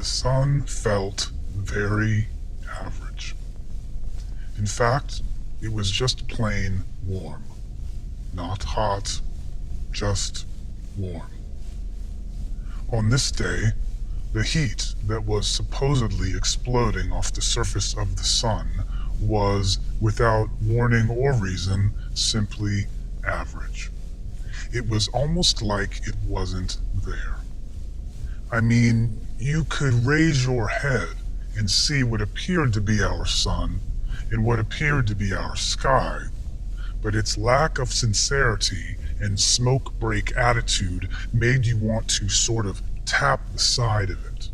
the sun felt very average. In fact, it was just plain warm. Not hot, just warm. On this day, the heat that was supposedly exploding off the surface of the sun was, without warning or reason, simply average. It was almost like it wasn't there. I mean, you could raise your head and see what appeared to be our sun and what appeared to be our sky, but its lack of sincerity and smoke break attitude made you want to sort of tap the side of it.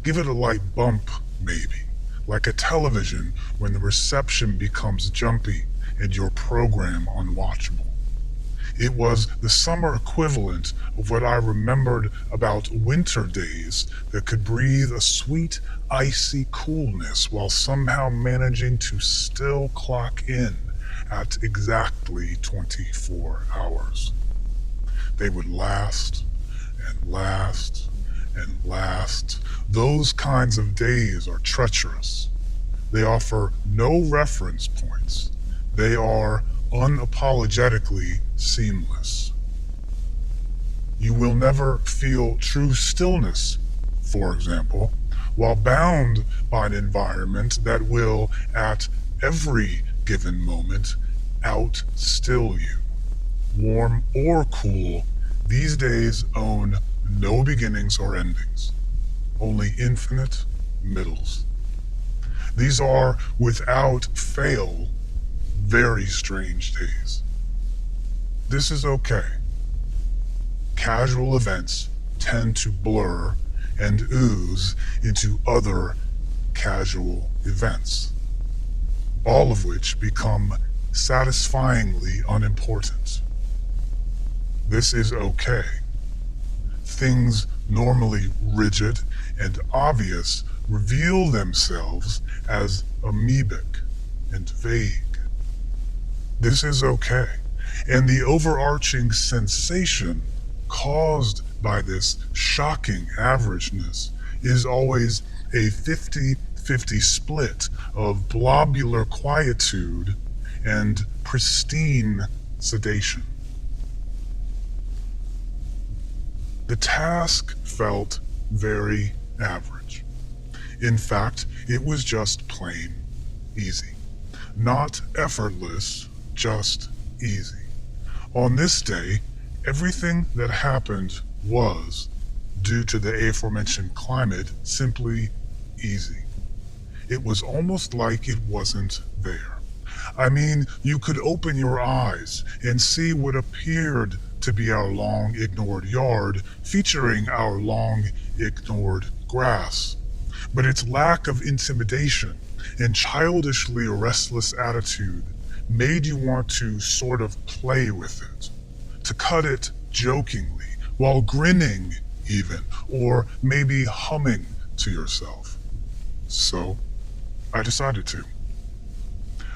Give it a light bump, maybe, like a television when the reception becomes jumpy and your program unwatchable. It was the summer equivalent of what I remembered about winter days that could breathe a sweet, icy coolness while somehow managing to still clock in at exactly 24 hours. They would last and last and last. Those kinds of days are treacherous. They offer no reference points. They are unapologetically seamless. You will never feel true stillness, for example, while bound by an environment that will, at every given moment, outstill you. Warm or cool, these days own no beginnings or endings, only infinite middles. These are, without fail, very strange days. This is okay. Casual events tend to blur and ooze into other casual events, all of which become satisfyingly unimportant. This is okay. Things normally rigid and obvious reveal themselves as amoebic and vague. This is okay, and the overarching sensation caused by this shocking averageness is always a 50-50 split of blobular quietude and pristine sedation. The task felt very average. In fact, it was just plain easy. Not effortless, just easy. On this day, everything that happened was, due to the aforementioned climate, simply easy. It was almost like it wasn't there. I mean, you could open your eyes and see what appeared to be our long-ignored yard, featuring our long-ignored grass. But its lack of intimidation and childishly restless attitude made you want to sort of play with it, to cut it jokingly, while grinning even, or maybe humming to yourself. So, I decided to.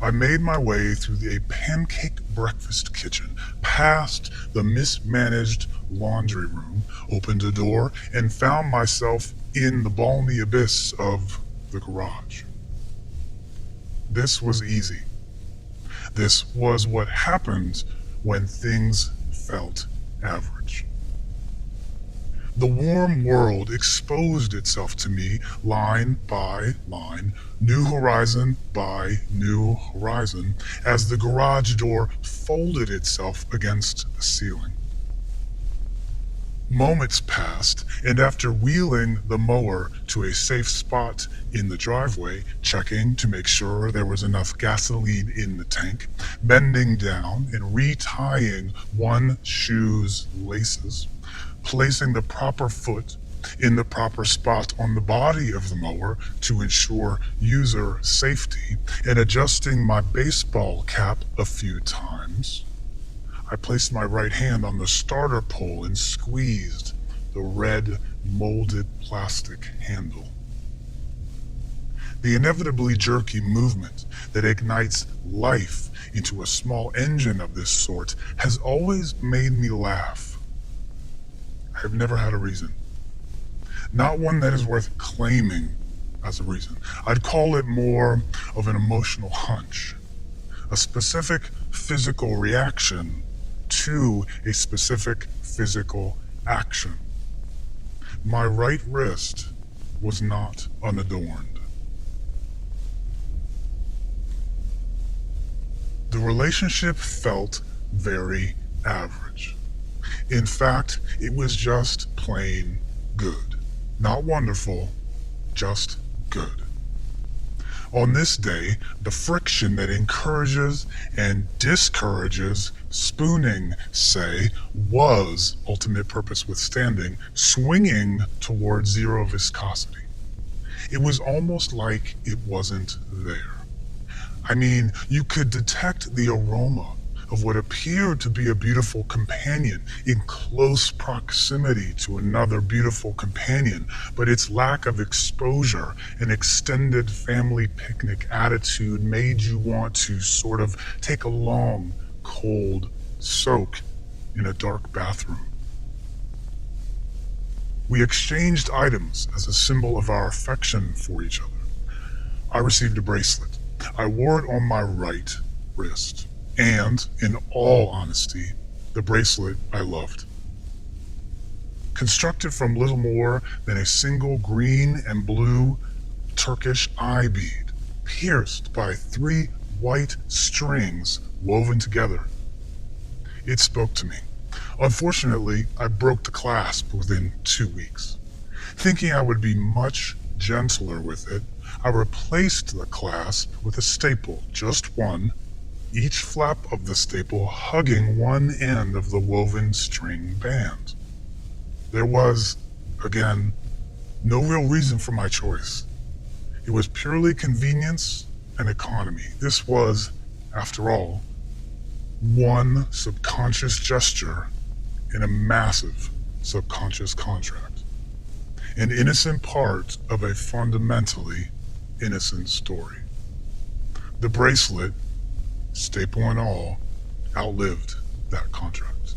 I made my way through a pancake breakfast kitchen, past the mismanaged laundry room, opened a door, and found myself in the balmy abyss of the garage. This was easy. This was what happened when things felt average. The warm world exposed itself to me line by line, new horizon by new horizon, as the garage door folded itself against the ceiling. Moments passed, and after wheeling the mower to a safe spot in the driveway, checking to make sure there was enough gasoline in the tank, bending down and retying one shoe's laces, placing the proper foot in the proper spot on the body of the mower to ensure user safety, and adjusting my baseball cap a few times, I placed my right hand on the starter pole and squeezed the red, molded plastic handle. The inevitably jerky movement that ignites life into a small engine of this sort has always made me laugh. I have never had a reason. not one that is worth claiming as a reason. I'd call it more of an emotional hunch, a specific physical reaction to a specific physical action. My right wrist was not unadorned. The relationship felt very average. In fact, it was just plain good. Not wonderful, just good. On this day, the friction that encourages and discourages spooning, say, was, ultimate purpose withstanding, swinging toward zero viscosity. It was almost like it wasn't there. I mean, you could detect the aroma of what appeared to be a beautiful companion in close proximity to another beautiful companion, but its lack of exposure and extended family picnic attitude made you want to sort of take a long, cold soak in a dark bathroom. We exchanged items as a symbol of our affection for each other. I received a bracelet. I wore it on my right wrist. And, in all honesty, the bracelet I loved. Constructed from little more than a single green and blue Turkish eye bead, pierced by 3 white strings woven together. It spoke to me. Unfortunately, I broke the clasp within 2 weeks. Thinking I would be much gentler with it, I replaced the clasp with a staple, just one, each flap of the staple hugging one end of the woven string band. There was, again, no real reason for my choice. It was purely convenience and economy. This was, after all, one subconscious gesture in a massive subconscious contract. An innocent part of a fundamentally innocent story. The bracelet, staple and all, outlived that contract.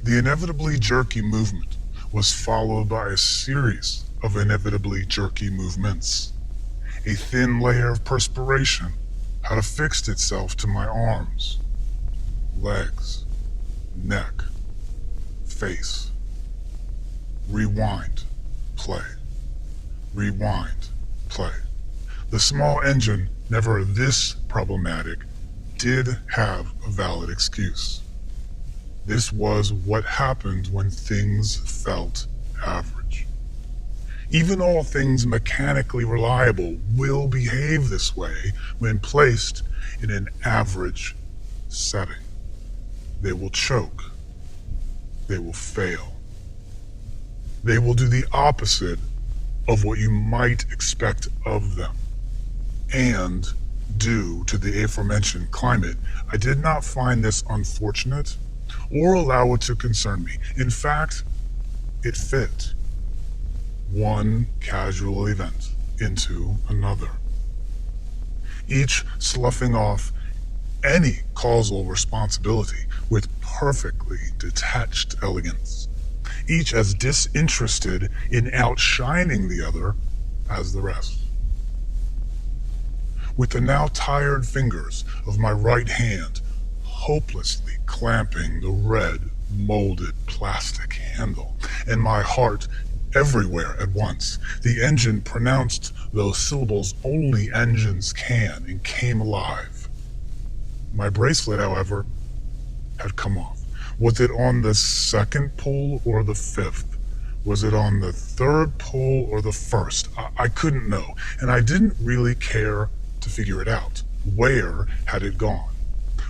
The inevitably jerky movement was followed by a series of inevitably jerky movements. A thin layer of perspiration had affixed itself to my arms, legs, neck, face. Rewind, play. Rewind, play. The small engine, never this problematic, did have a valid excuse. This was what happened when things felt average. Even all things mechanically reliable will behave this way when placed in an average setting. They will choke. They will fail. They will do the opposite of what you might expect of them. And due to the aforementioned climate, I did not find this unfortunate or allow it to concern me. In fact, it fit one casual event into another, each sloughing off any causal responsibility with perfectly detached elegance, each as disinterested in outshining the other as the rest. With the now tired fingers of my right hand hopelessly clamping the red, molded plastic handle, and my heart everywhere at once, the engine pronounced those syllables only engines can and came alive. My bracelet, however, had come off. Was it on the second pull or the fifth? Was it on the third pull or the first? I couldn't know, and I didn't really care to figure it out. Where had it gone?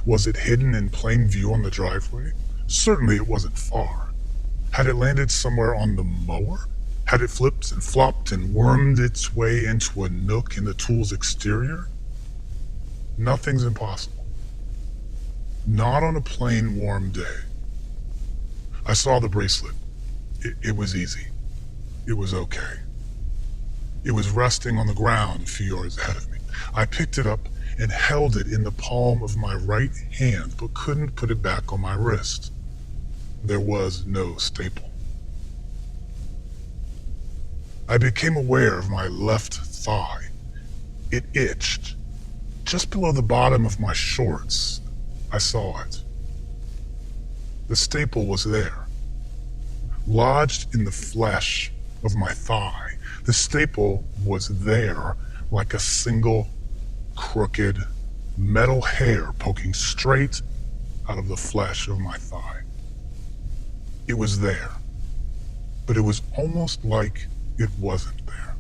Was it hidden in plain view on the driveway? Certainly it wasn't far. Had it landed somewhere on the mower? Had it flipped and flopped and wormed its way into a nook in the tool's exterior? Nothing's impossible. Not on a plain, warm day. I saw the bracelet. It was easy. It was okay. It was resting on the ground a few yards ahead of me. I picked it up and held it in the palm of my right hand, but couldn't put it back on my wrist. There was no staple. I became aware of my left thigh. It itched. Just below the bottom of my shorts, I saw it. The staple was there, lodged in the flesh of my thigh. The staple was there like a single crooked metal hair poking straight out of the flesh of my thigh. It was there, but it was almost like it wasn't there.